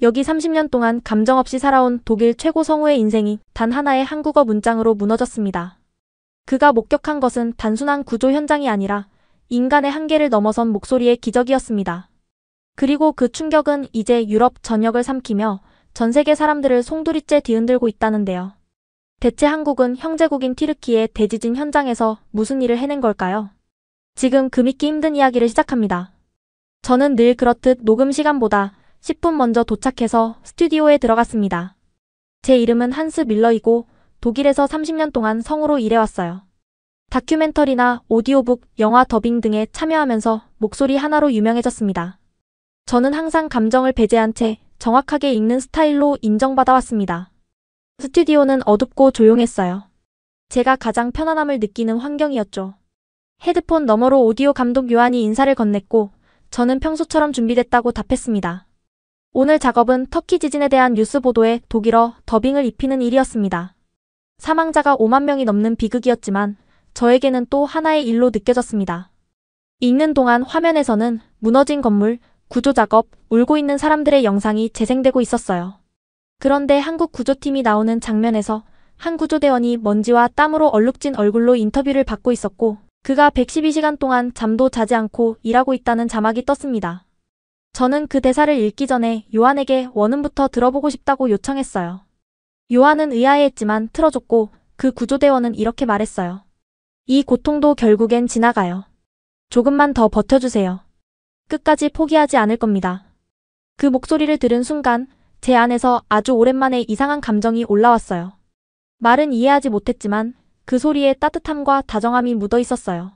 여기 30년 동안 감정 없이 살아온 독일 최고 성우의 인생이 단 하나의 한국어 문장으로 무너졌습니다. 그가 목격한 것은 단순한 구조 현장이 아니라 인간의 한계를 넘어선 목소리의 기적이었습니다. 그리고 그 충격은 이제 유럽 전역을 삼키며 전 세계 사람들을 송두리째 뒤흔들고 있다는데요. 대체 한국은 형제국인 튀르키예 대지진 현장에서 무슨 일을 해낸 걸까요? 지금 그 믿기 힘든 이야기를 시작합니다. 저는 늘 그렇듯 녹음 시간보다 10분 먼저 도착해서 스튜디오에 들어갔습니다. 제 이름은 한스 밀러이고 독일에서 30년 동안 성우로 일해왔어요. 다큐멘터리나 오디오북, 영화 더빙 등에 참여하면서 목소리 하나로 유명해졌습니다. 저는 항상 감정을 배제한 채 정확하게 읽는 스타일로 인정받아왔습니다. 스튜디오는 어둡고 조용했어요. 제가 가장 편안함을 느끼는 환경이었죠. 헤드폰 너머로 오디오 감독 요한이 인사를 건넸고 저는 평소처럼 준비됐다고 답했습니다. 오늘 작업은 터키 지진에 대한 뉴스 보도에 독일어 더빙을 입히는 일이었습니다. 사망자가 5만 명이 넘는 비극이었지만 저에게는 또 하나의 일로 느껴졌습니다. 읽는 동안 화면에서는 무너진 건물, 구조작업, 울고 있는 사람들의 영상이 재생되고 있었어요. 그런데 한국 구조팀이 나오는 장면에서 한 구조대원이 먼지와 땀으로 얼룩진 얼굴로 인터뷰를 받고 있었고 그가 112시간 동안 잠도 자지 않고 일하고 있다는 자막이 떴습니다. 저는 그 대사를 읽기 전에 요한에게 원음부터 들어보고 싶다고 요청했어요. 요한은 의아해했지만 틀어줬고 그 구조대원은 이렇게 말했어요. 이 고통도 결국엔 지나가요. 조금만 더 버텨주세요. 끝까지 포기하지 않을 겁니다. 그 목소리를 들은 순간 제 안에서 아주 오랜만에 이상한 감정이 올라왔어요. 말은 이해하지 못했지만 그 소리에 따뜻함과 다정함이 묻어 있었어요.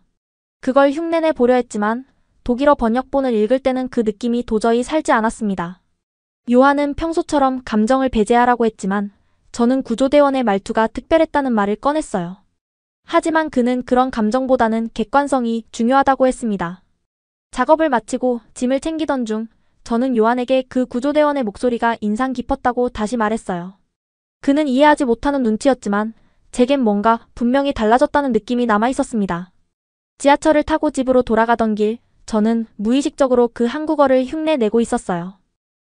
그걸 흉내내 보려 했지만 독일어 번역본을 읽을 때는 그 느낌이 도저히 살지 않았습니다. 요한은 평소처럼 감정을 배제하라고 했지만 저는 구조대원의 말투가 특별했다는 말을 꺼냈어요. 하지만 그는 그런 감정보다는 객관성이 중요하다고 했습니다. 작업을 마치고 짐을 챙기던 중 저는 요한에게 그 구조대원의 목소리가 인상 깊었다고 다시 말했어요. 그는 이해하지 못하는 눈치였지만 제겐 뭔가 분명히 달라졌다는 느낌이 남아있었습니다. 지하철을 타고 집으로 돌아가던 길, 저는 무의식적으로 그 한국어를 흉내내고 있었어요.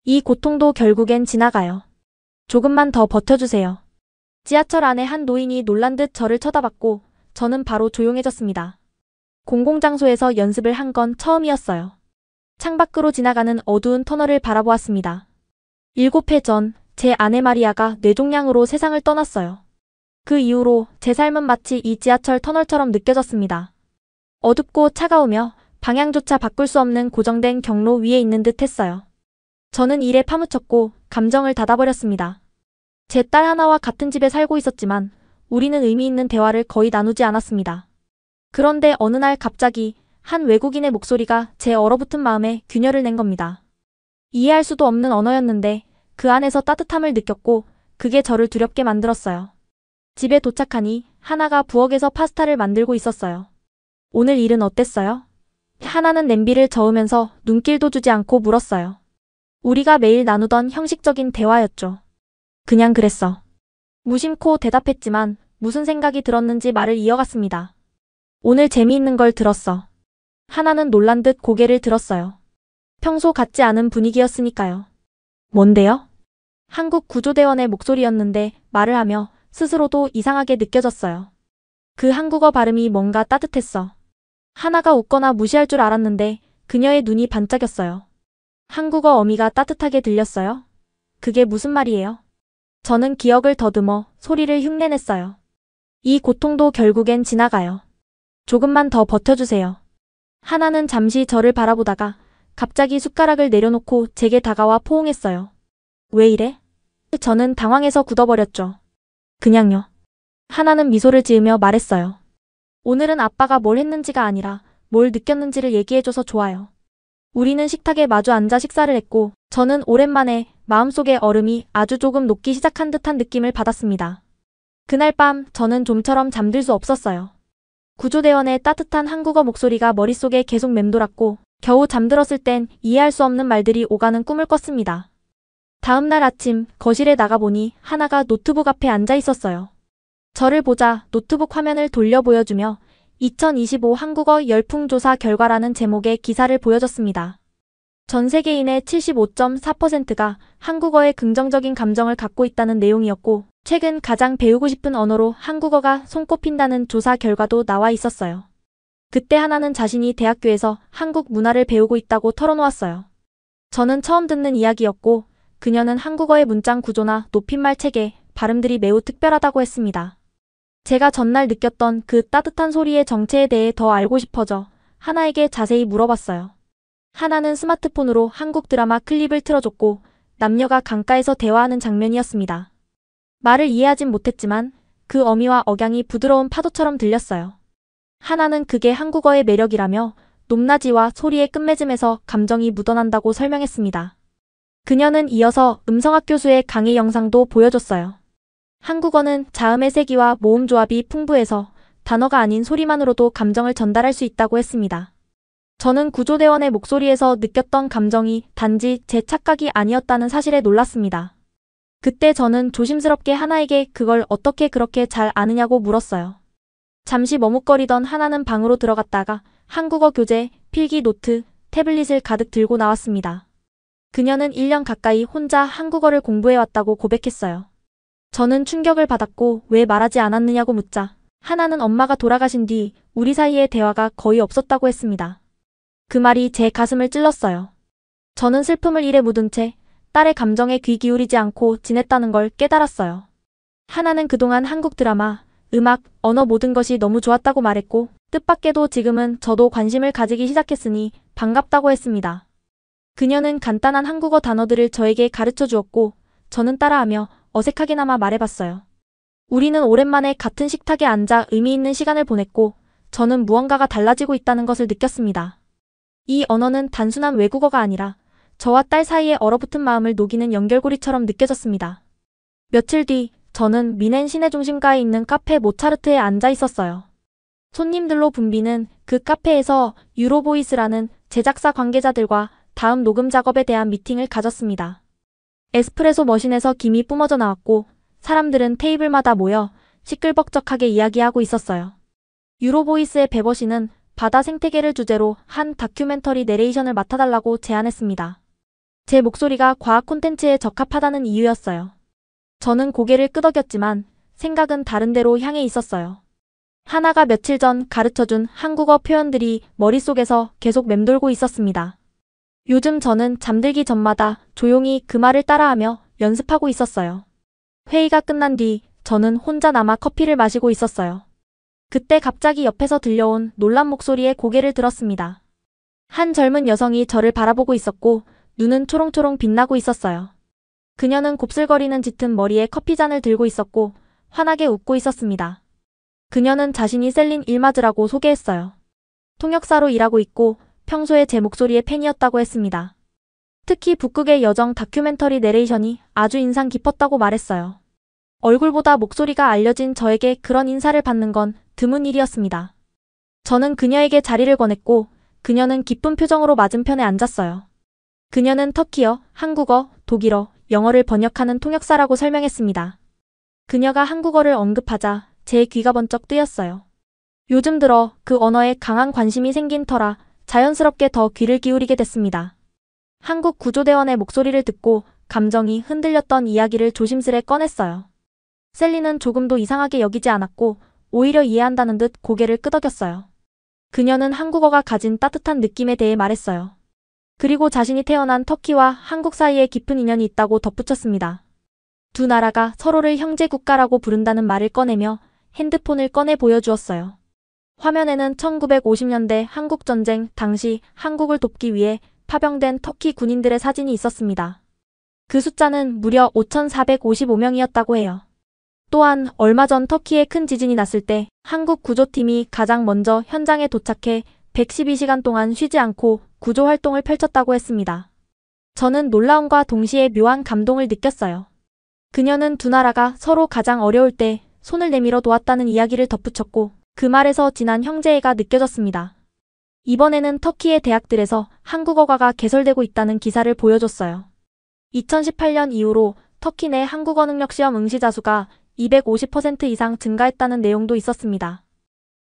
이 고통도 결국엔 지나가요. 조금만 더 버텨주세요. 지하철 안에 한 노인이 놀란 듯 저를 쳐다봤고 저는 바로 조용해졌습니다. 공공장소에서 연습을 한 건 처음이었어요. 창밖으로 지나가는 어두운 터널을 바라보았습니다. 7해 전 제 아내 마리아가 뇌종양으로 세상을 떠났어요. 그 이후로 제 삶은 마치 이 지하철 터널처럼 느껴졌습니다. 어둡고 차가우며 방향조차 바꿀 수 없는 고정된 경로 위에 있는 듯 했어요. 저는 일에 파묻혔고 감정을 닫아버렸습니다. 제 딸 하나와 같은 집에 살고 있었지만 우리는 의미 있는 대화를 거의 나누지 않았습니다. 그런데 어느 날 갑자기 한 외국인의 목소리가 제 얼어붙은 마음에 균열을 낸 겁니다. 이해할 수도 없는 언어였는데 그 안에서 따뜻함을 느꼈고 그게 저를 두렵게 만들었어요. 집에 도착하니 하나가 부엌에서 파스타를 만들고 있었어요. 오늘 일은 어땠어요? 하나는 냄비를 저으면서 눈길도 주지 않고 물었어요. 우리가 매일 나누던 형식적인 대화였죠. 그냥 그랬어. 무심코 대답했지만 무슨 생각이 들었는지 말을 이어갔습니다. 오늘 재미있는 걸 들었어. 하나는 놀란 듯 고개를 들었어요. 평소 같지 않은 분위기였으니까요. 뭔데요? 한국 구조대원의 목소리였는데 말을 하며 스스로도 이상하게 느껴졌어요. 그 한국어 발음이 뭔가 따뜻했어. 하나가 웃거나 무시할 줄 알았는데 그녀의 눈이 반짝였어요. 한국어 어미가 따뜻하게 들렸어요? 그게 무슨 말이에요? 저는 기억을 더듬어 소리를 흉내냈어요. 이 고통도 결국엔 지나가요. 조금만 더 버텨주세요. 하나는 잠시 저를 바라보다가 갑자기 숟가락을 내려놓고 제게 다가와 포옹했어요. 왜 이래? 저는 당황해서 굳어버렸죠. 그냥요. 하나는 미소를 지으며 말했어요. 오늘은 아빠가 뭘 했는지가 아니라 뭘 느꼈는지를 얘기해줘서 좋아요. 우리는 식탁에 마주 앉아 식사를 했고 저는 오랜만에 마음속의 얼음이 아주 조금 녹기 시작한 듯한 느낌을 받았습니다. 그날 밤 저는 좀처럼 잠들 수 없었어요. 구조대원의 따뜻한 한국어 목소리가 머릿속에 계속 맴돌았고 겨우 잠들었을 땐 이해할 수 없는 말들이 오가는 꿈을 꿨습니다. 다음 날 아침 거실에 나가보니 하나가 노트북 앞에 앉아 있었어요. 저를 보자 노트북 화면을 돌려 보여주며 2025 한국어 열풍조사 결과라는 제목의 기사를 보여줬습니다. 전 세계인의 75.4%가 한국어에 긍정적인 감정을 갖고 있다는 내용이었고, 최근 가장 배우고 싶은 언어로 한국어가 손꼽힌다는 조사 결과도 나와 있었어요. 그때 하나는 자신이 대학교에서 한국 문화를 배우고 있다고 털어놓았어요. 저는 처음 듣는 이야기였고, 그녀는 한국어의 문장 구조나 높임말 체계, 발음들이 매우 특별하다고 했습니다. 제가 전날 느꼈던 그 따뜻한 소리의 정체에 대해 더 알고 싶어져 하나에게 자세히 물어봤어요. 하나는 스마트폰으로 한국 드라마 클립을 틀어줬고 남녀가 강가에서 대화하는 장면이었습니다. 말을 이해하진 못했지만 그 어미와 억양이 부드러운 파도처럼 들렸어요. 하나는 그게 한국어의 매력이라며 높낮이와 소리의 끝맺음에서 감정이 묻어난다고 설명했습니다. 그녀는 이어서 음성학 교수의 강의 영상도 보여줬어요. 한국어는 자음의 세기와 모음 조합이 풍부해서 단어가 아닌 소리만으로도 감정을 전달할 수 있다고 했습니다. 저는 구조대원의 목소리에서 느꼈던 감정이 단지 제 착각이 아니었다는 사실에 놀랐습니다. 그때 저는 조심스럽게 하나에게 그걸 어떻게 그렇게 잘 아느냐고 물었어요. 잠시 머뭇거리던 하나는 방으로 들어갔다가 한국어 교재, 필기 노트, 태블릿을 가득 들고 나왔습니다. 그녀는 1년 가까이 혼자 한국어를 공부해왔다고 고백했어요. 저는 충격을 받았고 왜 말하지 않았느냐고 묻자 하나는 엄마가 돌아가신 뒤 우리 사이의 대화가 거의 없었다고 했습니다. 그 말이 제 가슴을 찔렀어요. 저는 슬픔을 입에 묻은 채 딸의 감정에 귀 기울이지 않고 지냈다는 걸 깨달았어요. 하나는 그동안 한국 드라마, 음악, 언어 모든 것이 너무 좋았다고 말했고 뜻밖에도 지금은 저도 관심을 가지기 시작했으니 반갑다고 했습니다. 그녀는 간단한 한국어 단어들을 저에게 가르쳐 주었고 저는 따라하며 어색하게나마 말해봤어요. 우리는 오랜만에 같은 식탁에 앉아 의미 있는 시간을 보냈고 저는 무언가가 달라지고 있다는 것을 느꼈습니다. 이 언어는 단순한 외국어가 아니라 저와 딸 사이의 얼어붙은 마음을 녹이는 연결고리처럼 느껴졌습니다. 며칠 뒤 저는 미넨 시내 중심가에 있는 카페 모차르트에 앉아 있었어요. 손님들로 붐비는 그 카페에서 유로보이스라는 제작사 관계자들과 다음 녹음 작업에 대한 미팅을 가졌습니다. 에스프레소 머신에서 김이 뿜어져 나왔고 사람들은 테이블마다 모여 시끌벅적하게 이야기하고 있었어요. 유로보이스의 베버시는 바다 생태계를 주제로 한 다큐멘터리 내레이션을 맡아달라고 제안했습니다. 제 목소리가 과학 콘텐츠에 적합하다는 이유였어요. 저는 고개를 끄덕였지만 생각은 다른 데로 향해 있었어요. 하나가 며칠 전 가르쳐준 한국어 표현들이 머릿속에서 계속 맴돌고 있었습니다. 요즘 저는 잠들기 전마다 조용히 그 말을 따라하며 연습하고 있었어요. 회의가 끝난 뒤 저는 혼자 남아 커피를 마시고 있었어요. 그때 갑자기 옆에서 들려온 놀란 목소리에 고개를 들었습니다. 한 젊은 여성이 저를 바라보고 있었고 눈은 초롱초롱 빛나고 있었어요. 그녀는 곱슬거리는 짙은 머리에 커피잔을 들고 있었고 환하게 웃고 있었습니다. 그녀는 자신이 셀린 일마즈라고 소개했어요. 통역사로 일하고 있고 평소에 제 목소리의 팬이었다고 했습니다. 특히 북극의 여정 다큐멘터리 내레이션이 아주 인상 깊었다고 말했어요. 얼굴보다 목소리가 알려진 저에게 그런 인사를 받는 건 드문 일이었습니다. 저는 그녀에게 자리를 권했고 그녀는 기쁜 표정으로 맞은편에 앉았어요. 그녀는 터키어, 한국어, 독일어, 영어를 번역하는 통역사라고 설명했습니다. 그녀가 한국어를 언급하자 제 귀가 번쩍 뜨였어요. 요즘 들어 그 언어에 강한 관심이 생긴 터라 자연스럽게 더 귀를 기울이게 됐습니다. 한국 구조대원의 목소리를 듣고 감정이 흔들렸던 이야기를 조심스레 꺼냈어요. 셀리는 조금도 이상하게 여기지 않았고 오히려 이해한다는 듯 고개를 끄덕였어요. 그녀는 한국어가 가진 따뜻한 느낌에 대해 말했어요. 그리고 자신이 태어난 터키와 한국 사이에 깊은 인연이 있다고 덧붙였습니다. 두 나라가 서로를 형제국가라고 부른다는 말을 꺼내며 핸드폰을 꺼내 보여주었어요. 화면에는 1950년대 한국전쟁 당시 한국을 돕기 위해 파병된 터키 군인들의 사진이 있었습니다. 그 숫자는 무려 5,455명이었다고 해요. 또한 얼마 전 터키에 큰 지진이 났을 때 한국 구조팀이 가장 먼저 현장에 도착해 112시간 동안 쉬지 않고 구조 활동을 펼쳤다고 했습니다. 저는 놀라움과 동시에 묘한 감동을 느꼈어요. 그녀는 두 나라가 서로 가장 어려울 때 손을 내밀어 도왔다는 이야기를 덧붙였고 그 말에서 진한 형제애가 느껴졌습니다. 이번에는 터키의 대학들에서 한국어과가 개설되고 있다는 기사를 보여줬어요. 2018년 이후로 터키 내 한국어 능력 시험 응시자 수가 250% 이상 증가했다는 내용도 있었습니다.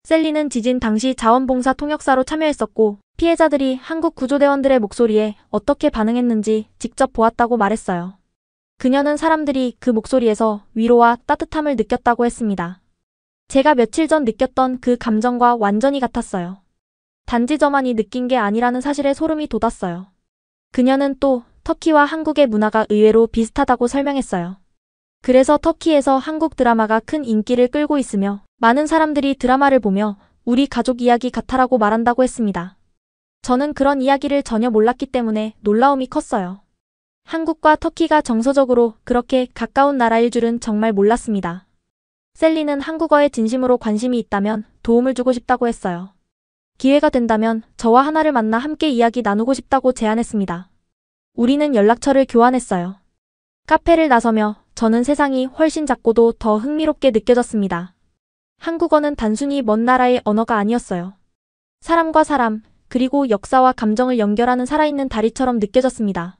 셀리는 지진 당시 자원봉사 통역사로 참여했었고 피해자들이 한국 구조대원들의 목소리에 어떻게 반응했는지 직접 보았다고 말했어요. 그녀는 사람들이 그 목소리에서 위로와 따뜻함을 느꼈다고 했습니다. 제가 며칠 전 느꼈던 그 감정과 완전히 같았어요. 단지 저만이 느낀 게 아니라는 사실에 소름이 돋았어요. 그녀는 또 터키와 한국의 문화가 의외로 비슷하다고 설명했어요. 그래서 터키에서 한국 드라마가 큰 인기를 끌고 있으며 많은 사람들이 드라마를 보며 우리 가족 이야기 같아라고 말한다고 했습니다. 저는 그런 이야기를 전혀 몰랐기 때문에 놀라움이 컸어요. 한국과 터키가 정서적으로 그렇게 가까운 나라일 줄은 정말 몰랐습니다. 셀리는 한국어에 진심으로 관심이 있다면 도움을 주고 싶다고 했어요. 기회가 된다면 저와 하나를 만나 함께 이야기 나누고 싶다고 제안했습니다. 우리는 연락처를 교환했어요. 카페를 나서며 저는 세상이 훨씬 작고도 더 흥미롭게 느껴졌습니다. 한국어는 단순히 먼 나라의 언어가 아니었어요. 사람과 사람, 그리고 역사와 감정을 연결하는 살아있는 다리처럼 느껴졌습니다.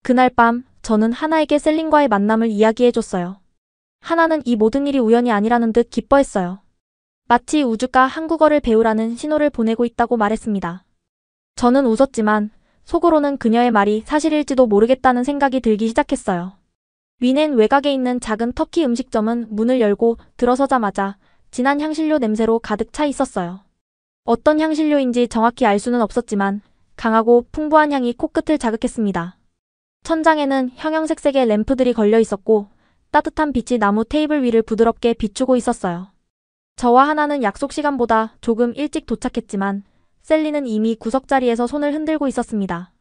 그날 밤, 저는 하나에게 셀린과의 만남을 이야기해줬어요. 하나는 이 모든 일이 우연이 아니라는 듯 기뻐했어요. 마치 우주가 한국어를 배우라는 신호를 보내고 있다고 말했습니다. 저는 웃었지만 속으로는 그녀의 말이 사실일지도 모르겠다는 생각이 들기 시작했어요. 위넨 외곽에 있는 작은 터키 음식점은 문을 열고 들어서자마자 진한 향신료 냄새로 가득 차 있었어요. 어떤 향신료인지 정확히 알 수는 없었지만 강하고 풍부한 향이 코끝을 자극했습니다. 천장에는 형형색색의 램프들이 걸려 있었고 따뜻한 빛이 나무 테이블 위를 부드럽게 비추고 있었어요. 저와 하나는 약속 시간보다 조금 일찍 도착했지만 셀리는 이미 구석자리에서 손을 흔들고 있었습니다.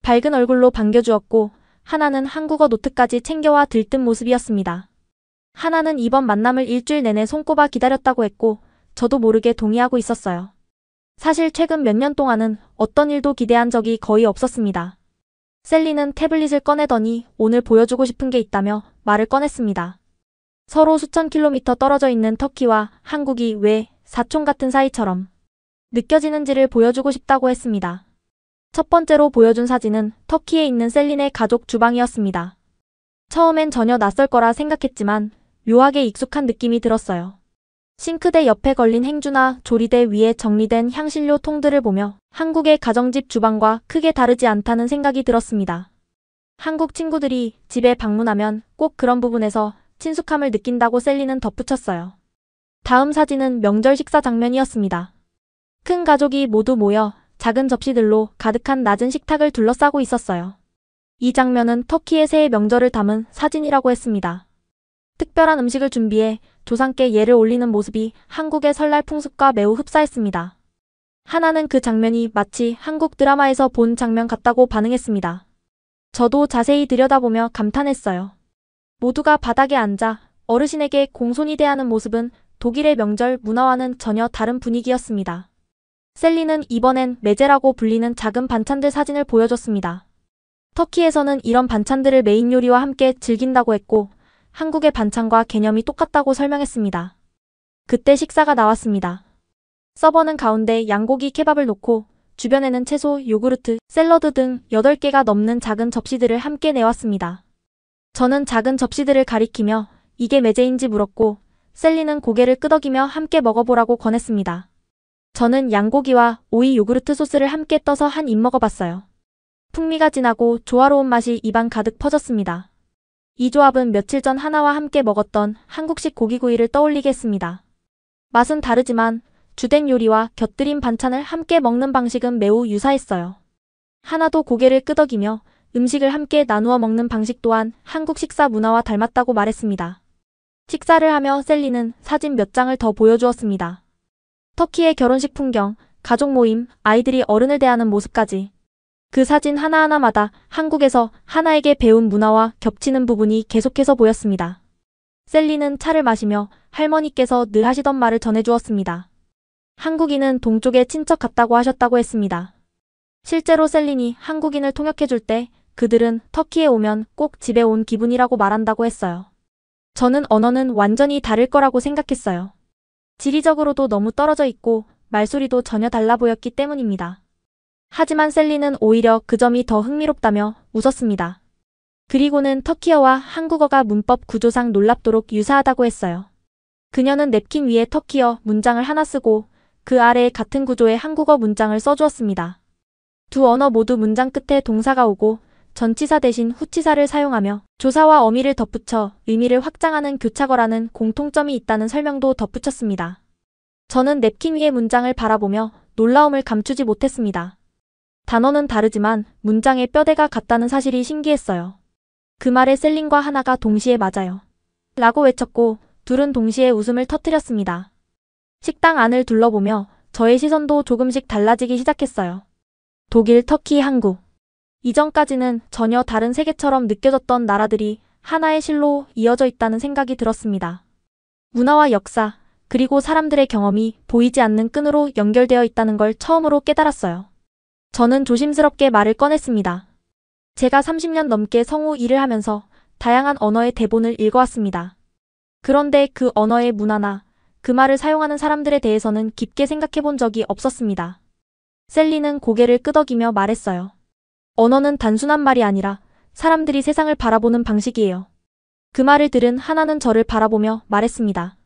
밝은 얼굴로 반겨주었고 하나는 한국어 노트까지 챙겨와 들뜬 모습이었습니다. 하나는 이번 만남을 일주일 내내 손꼽아 기다렸다고 했고 저도 모르게 동의하고 있었어요. 사실 최근 몇 년 동안은 어떤 일도 기대한 적이 거의 없었습니다. 셀리는 태블릿을 꺼내더니 오늘 보여주고 싶은 게 있다며 말을 꺼냈습니다. 서로 수천 킬로미터 떨어져 있는 터키와 한국이 왜 사촌 같은 사이처럼 느껴지는지를 보여주고 싶다고 했습니다. 첫 번째로 보여준 사진은 터키에 있는 셀린의 가족 주방이었습니다. 처음엔 전혀 낯설 거라 생각했지만 묘하게 익숙한 느낌이 들었어요. 싱크대 옆에 걸린 행주나 조리대 위에 정리된 향신료 통들을 보며 한국의 가정집 주방과 크게 다르지 않다는 생각이 들었습니다. 한국 친구들이 집에 방문하면 꼭 그런 부분에서 친숙함을 느낀다고 셀리는 덧붙였어요. 다음 사진은 명절 식사 장면이었습니다. 큰 가족이 모두 모여 작은 접시들로 가득한 낮은 식탁을 둘러싸고 있었어요. 이 장면은 터키의 새해 명절을 담은 사진이라고 했습니다. 특별한 음식을 준비해 조상께 예를 올리는 모습이 한국의 설날 풍습과 매우 흡사했습니다. 하나는 그 장면이 마치 한국 드라마에서 본 장면 같다고 반응했습니다. 저도 자세히 들여다보며 감탄했어요. 모두가 바닥에 앉아 어르신에게 공손히 대하는 모습은 독일의 명절 문화와는 전혀 다른 분위기였습니다. 셀리는 이번엔 메제라고 불리는 작은 반찬들 사진을 보여줬습니다. 터키에서는 이런 반찬들을 메인 요리와 함께 즐긴다고 했고 한국의 반찬과 개념이 똑같다고 설명했습니다. 그때 식사가 나왔습니다. 서버는 가운데 양고기 케밥을 놓고 주변에는 채소, 요구르트, 샐러드 등 8개가 넘는 작은 접시들을 함께 내왔습니다. 저는 작은 접시들을 가리키며 이게 메제인지 물었고 셀리는 고개를 끄덕이며 함께 먹어보라고 권했습니다. 저는 양고기와 오이 요구르트 소스를 함께 떠서 한 입 먹어봤어요. 풍미가 진하고 조화로운 맛이 입안 가득 퍼졌습니다. 이 조합은 며칠 전 하나와 함께 먹었던 한국식 고기구이를 떠올리게 했습니다. 맛은 다르지만 주된 요리와 곁들인 반찬을 함께 먹는 방식은 매우 유사했어요. 하나도 고개를 끄덕이며 음식을 함께 나누어 먹는 방식 또한 한국 식사 문화와 닮았다고 말했습니다. 식사를 하며 셀리는 사진 몇 장을 더 보여주었습니다. 터키의 결혼식 풍경, 가족 모임, 아이들이 어른을 대하는 모습까지. 그 사진 하나하나마다 한국에서 하나에게 배운 문화와 겹치는 부분이 계속해서 보였습니다. 셀리는 차를 마시며 할머니께서 늘 하시던 말을 전해주었습니다. 한국인은 동쪽의 친척 같다고 하셨다고 했습니다. 실제로 셀린이 한국인을 통역해줄 때 그들은 터키에 오면 꼭 집에 온 기분이라고 말한다고 했어요. 저는 언어는 완전히 다를 거라고 생각했어요. 지리적으로도 너무 떨어져 있고 말소리도 전혀 달라 보였기 때문입니다. 하지만 셀리는 오히려 그 점이 더 흥미롭다며 웃었습니다. 그리고는 터키어와 한국어가 문법 구조상 놀랍도록 유사하다고 했어요. 그녀는 냅킨 위에 터키어 문장을 하나 쓰고 그 아래에 같은 구조의 한국어 문장을 써주었습니다. 두 언어 모두 문장 끝에 동사가 오고 전치사 대신 후치사를 사용하며 조사와 어미를 덧붙여 의미를 확장하는 교차어라는 공통점이 있다는 설명도 덧붙였습니다. 저는 냅킨 위의 문장을 바라보며 놀라움을 감추지 못했습니다. 단어는 다르지만 문장의 뼈대가 같다는 사실이 신기했어요. 그 말에 셀린과 하나가 동시에 맞아요. 라고 외쳤고 둘은 동시에 웃음을 터뜨렸습니다. 식당 안을 둘러보며 저의 시선도 조금씩 달라지기 시작했어요. 독일, 터키, 한국. 이전까지는 전혀 다른 세계처럼 느껴졌던 나라들이 하나의 실로 이어져 있다는 생각이 들었습니다. 문화와 역사, 그리고 사람들의 경험이 보이지 않는 끈으로 연결되어 있다는 걸 처음으로 깨달았어요. 저는 조심스럽게 말을 꺼냈습니다. 제가 30년 넘게 성우 일을 하면서 다양한 언어의 대본을 읽어왔습니다. 그런데 그 언어의 문화나 그 말을 사용하는 사람들에 대해서는 깊게 생각해 본 적이 없었습니다. 셀리는 고개를 끄덕이며 말했어요. 언어는 단순한 말이 아니라 사람들이 세상을 바라보는 방식이에요. 그 말을 들은 하나는 저를 바라보며 말했습니다.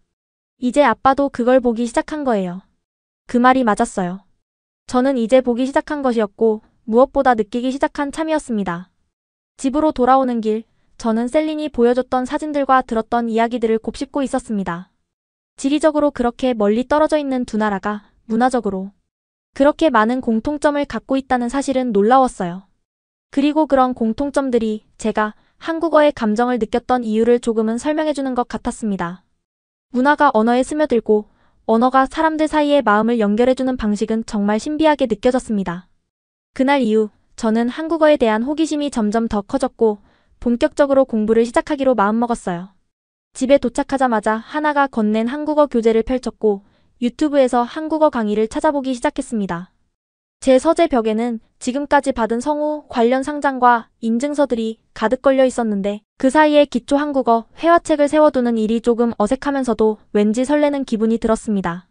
이제 아빠도 그걸 보기 시작한 거예요. 그 말이 맞았어요. 저는 이제 보기 시작한 것이었고 무엇보다 느끼기 시작한 참이었습니다. 집으로 돌아오는 길, 저는 셀린이 보여줬던 사진들과 들었던 이야기들을 곱씹고 있었습니다. 지리적으로 그렇게 멀리 떨어져 있는 두 나라가 문화적으로 그렇게 많은 공통점을 갖고 있다는 사실은 놀라웠어요. 그리고 그런 공통점들이 제가 한국어의 감정을 느꼈던 이유를 조금은 설명해주는 것 같았습니다. 문화가 언어에 스며들고 언어가 사람들 사이의 마음을 연결해주는 방식은 정말 신비하게 느껴졌습니다. 그날 이후 저는 한국어에 대한 호기심이 점점 더 커졌고 본격적으로 공부를 시작하기로 마음먹었어요. 집에 도착하자마자 하나가 건넨 한국어 교재를 펼쳤고 유튜브에서 한국어 강의를 찾아보기 시작했습니다. 제 서재 벽에는 지금까지 받은 성우 관련 상장과 인증서들이 가득 걸려 있었는데 그 사이에 기초 한국어 회화책을 세워두는 일이 조금 어색하면서도 왠지 설레는 기분이 들었습니다.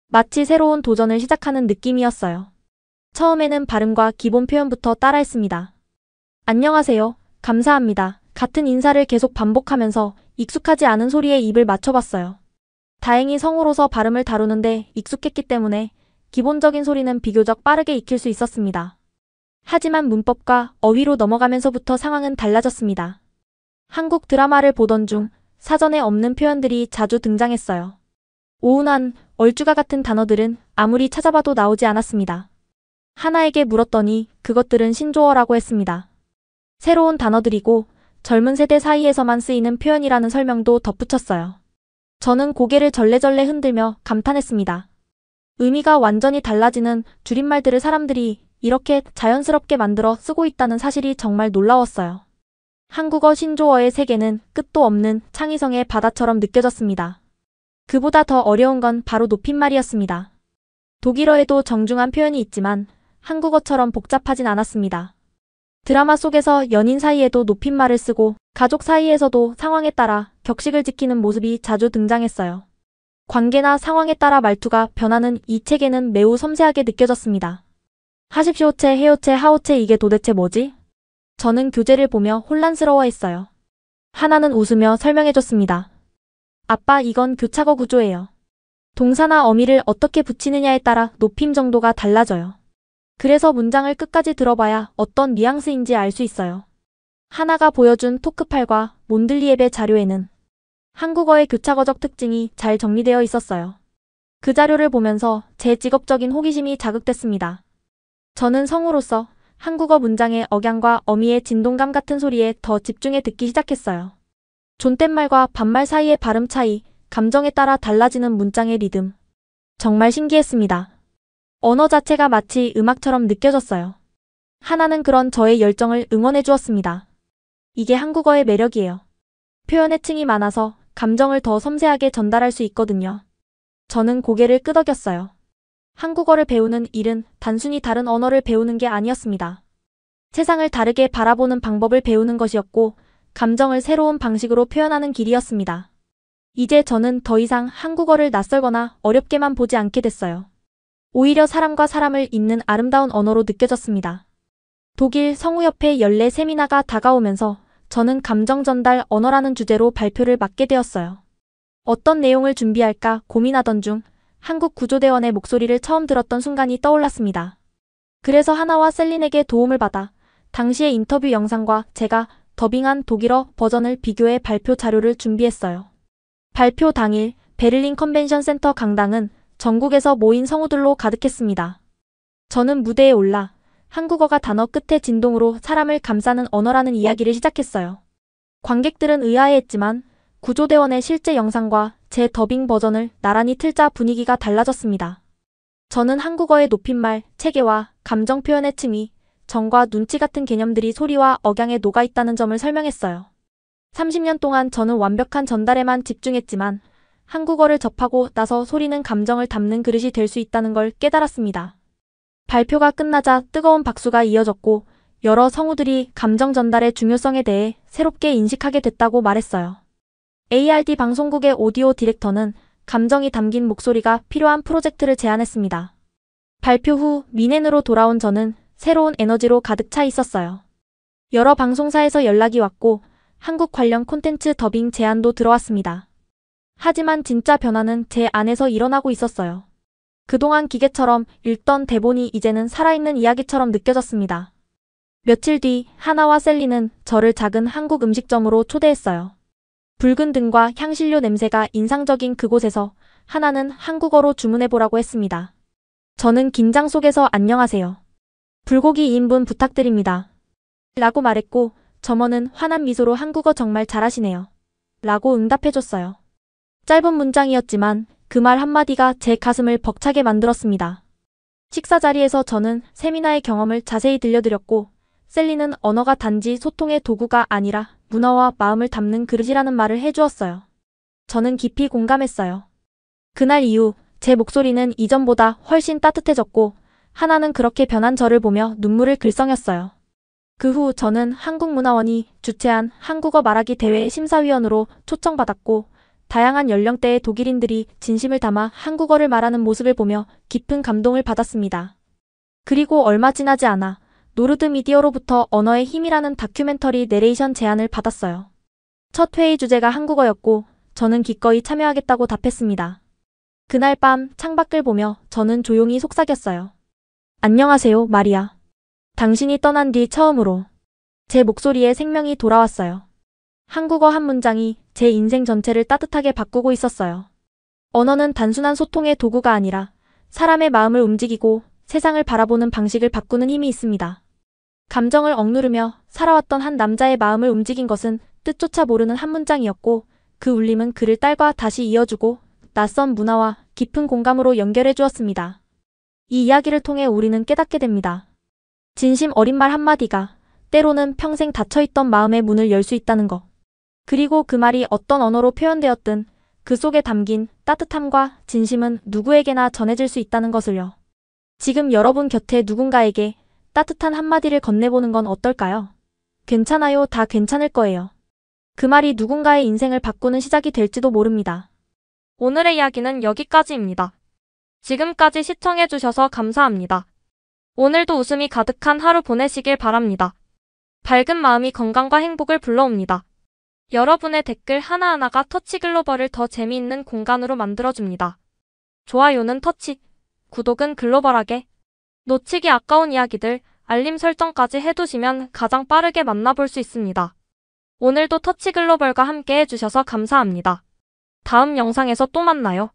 마치 새로운 도전을 시작하는 느낌이었어요. 처음에는 발음과 기본 표현부터 따라했습니다. 안녕하세요. 감사합니다. 같은 인사를 계속 반복하면서 익숙하지 않은 소리에 입을 맞춰봤어요. 다행히 성우로서 발음을 다루는데 익숙했기 때문에 기본적인 소리는 비교적 빠르게 익힐 수 있었습니다. 하지만 문법과 어휘로 넘어가면서부터 상황은 달라졌습니다. 한국 드라마를 보던 중 사전에 없는 표현들이 자주 등장했어요. 오운한, 얼주가 같은 단어들은 아무리 찾아봐도 나오지 않았습니다. 하나에게 물었더니 그것들은 신조어라고 했습니다. 새로운 단어들이고 젊은 세대 사이에서만 쓰이는 표현이라는 설명도 덧붙였어요. 저는 고개를 절레절레 흔들며 감탄했습니다. 의미가 완전히 달라지는 줄임말들을 사람들이 이렇게 자연스럽게 만들어 쓰고 있다는 사실이 정말 놀라웠어요. 한국어 신조어의 세계는 끝도 없는 창의성의 바다처럼 느껴졌습니다. 그보다 더 어려운 건 바로 높임말이었습니다. 독일어에도 정중한 표현이 있지만 한국어처럼 복잡하진 않았습니다. 드라마 속에서 연인 사이에도 높임말을 쓰고 가족 사이에서도 상황에 따라 격식을 지키는 모습이 자주 등장했어요. 관계나 상황에 따라 말투가 변하는 이 책에는 매우 섬세하게 느껴졌습니다. 하십시오체, 해요체, 하오체 이게 도대체 뭐지? 저는 교재를 보며 혼란스러워했어요. 하나는 웃으며 설명해줬습니다. 아빠, 이건 교차어 구조예요. 동사나 어미를 어떻게 붙이느냐에 따라 높임 정도가 달라져요. 그래서 문장을 끝까지 들어봐야 어떤 뉘앙스인지 알 수 있어요. 하나가 보여준 토크팔과 몬들리 앱의 자료에는 한국어의 교차어적 특징이 잘 정리되어 있었어요. 그 자료를 보면서 제 직업적인 호기심이 자극됐습니다. 저는 성우로서 한국어 문장의 억양과 어미의 진동감 같은 소리에 더 집중해 듣기 시작했어요. 존댓말과 반말 사이의 발음 차이, 감정에 따라 달라지는 문장의 리듬. 정말 신기했습니다. 언어 자체가 마치 음악처럼 느껴졌어요. 하나는 그런 저의 열정을 응원해 주었습니다. 이게 한국어의 매력이에요. 표현의 층이 많아서 감정을 더 섬세하게 전달할 수 있거든요. 저는 고개를 끄덕였어요. 한국어를 배우는 일은 단순히 다른 언어를 배우는 게 아니었습니다. 세상을 다르게 바라보는 방법을 배우는 것이었고 감정을 새로운 방식으로 표현하는 길이었습니다. 이제 저는 더 이상 한국어를 낯설거나 어렵게만 보지 않게 됐어요. 오히려 사람과 사람을 잇는 아름다운 언어로 느껴졌습니다. 독일 성우협회 연례 세미나가 다가오면서 저는 감정 전달 언어라는 주제로 발표를 맡게 되었어요. 어떤 내용을 준비할까 고민하던 중 한국구조대원의 목소리를 처음 들었던 순간이 떠올랐습니다. 그래서 하나와 셀린에게 도움을 받아 당시의 인터뷰 영상과 제가 더빙한 독일어 버전을 비교해 발표 자료를 준비했어요. 발표 당일 베를린 컨벤션 센터 강당은 전국에서 모인 성우들로 가득했습니다. 저는 무대에 올라 한국어가 단어 끝에 진동으로 사람을 감싸는 언어라는 이야기를 시작했어요. 관객들은 의아해했지만 구조대원의 실제 영상과 제 더빙 버전을 나란히 틀자 분위기가 달라졌습니다. 저는 한국어의 높임말, 체계와 감정 표현의 층위, 정과 눈치 같은 개념들이 소리와 억양에 녹아있다는 점을 설명했어요. 30년 동안 저는 완벽한 전달에만 집중했지만 한국어를 접하고 나서 소리는 감정을 담는 그릇이 될 수 있다는 걸 깨달았습니다. 발표가 끝나자 뜨거운 박수가 이어졌고 여러 성우들이 감정 전달의 중요성에 대해 새롭게 인식하게 됐다고 말했어요. ARD 방송국의 오디오 디렉터는 감정이 담긴 목소리가 필요한 프로젝트를 제안했습니다. 발표 후 미넨으로 돌아온 저는 새로운 에너지로 가득 차 있었어요. 여러 방송사에서 연락이 왔고 한국 관련 콘텐츠 더빙 제안도 들어왔습니다. 하지만 진짜 변화는 제 안에서 일어나고 있었어요. 그동안 기계처럼 읽던 대본이 이제는 살아있는 이야기처럼 느껴졌습니다. 며칠 뒤 하나와 셀리는 저를 작은 한국 음식점으로 초대했어요. 붉은 등과 향신료 냄새가 인상적인 그곳에서 하나는 한국어로 주문해보라고 했습니다. 저는 긴장 속에서 안녕하세요. 불고기 2인분 부탁드립니다. 라고 말했고 점원은 환한 미소로 한국어 정말 잘하시네요. 라고 응답해줬어요. 짧은 문장이었지만 그 말 한마디가 제 가슴을 벅차게 만들었습니다. 식사 자리에서 저는 세미나의 경험을 자세히 들려드렸고 셀리는 언어가 단지 소통의 도구가 아니라 문화와 마음을 담는 그릇이라는 말을 해주었어요. 저는 깊이 공감했어요. 그날 이후 제 목소리는 이전보다 훨씬 따뜻해졌고 하나는 그렇게 변한 저를 보며 눈물을 글썽였어요. 그 후 저는 한국문화원이 주최한 한국어 말하기 대회 심사위원으로 초청받았고 다양한 연령대의 독일인들이 진심을 담아 한국어를 말하는 모습을 보며 깊은 감동을 받았습니다. 그리고 얼마 지나지 않아 노르드 미디어로부터 언어의 힘이라는 다큐멘터리 내레이션 제안을 받았어요. 첫 회의 주제가 한국어였고 저는 기꺼이 참여하겠다고 답했습니다. 그날 밤 창밖을 보며 저는 조용히 속삭였어요. 안녕하세요, 마리아. 당신이 떠난 뒤 처음으로 제 목소리에 생명이 돌아왔어요. 한국어 한 문장이 제 인생 전체를 따뜻하게 바꾸고 있었어요. 언어는 단순한 소통의 도구가 아니라 사람의 마음을 움직이고 세상을 바라보는 방식을 바꾸는 힘이 있습니다. 감정을 억누르며 살아왔던 한 남자의 마음을 움직인 것은 뜻조차 모르는 한 문장이었고 그 울림은 그를 딸과 다시 이어주고 낯선 문화와 깊은 공감으로 연결해 주었습니다. 이 이야기를 통해 우리는 깨닫게 됩니다. 진심 어린 말 한마디가 때로는 평생 닫혀있던 마음의 문을 열 수 있다는 것. 그리고 그 말이 어떤 언어로 표현되었든 그 속에 담긴 따뜻함과 진심은 누구에게나 전해질 수 있다는 것을요. 지금 여러분 곁에 누군가에게 따뜻한 한마디를 건네보는 건 어떨까요? 괜찮아요, 다 괜찮을 거예요. 그 말이 누군가의 인생을 바꾸는 시작이 될지도 모릅니다. 오늘의 이야기는 여기까지입니다. 지금까지 시청해주셔서 감사합니다. 오늘도 웃음이 가득한 하루 보내시길 바랍니다. 밝은 마음이 건강과 행복을 불러옵니다. 여러분의 댓글 하나하나가 터치글로벌을 더 재미있는 공간으로 만들어줍니다. 좋아요는 터치, 구독은 글로벌하게. 놓치기 아까운 이야기들, 알림 설정까지 해두시면 가장 빠르게 만나볼 수 있습니다. 오늘도 터치글로벌과 함께 해주셔서 감사합니다. 다음 영상에서 또 만나요.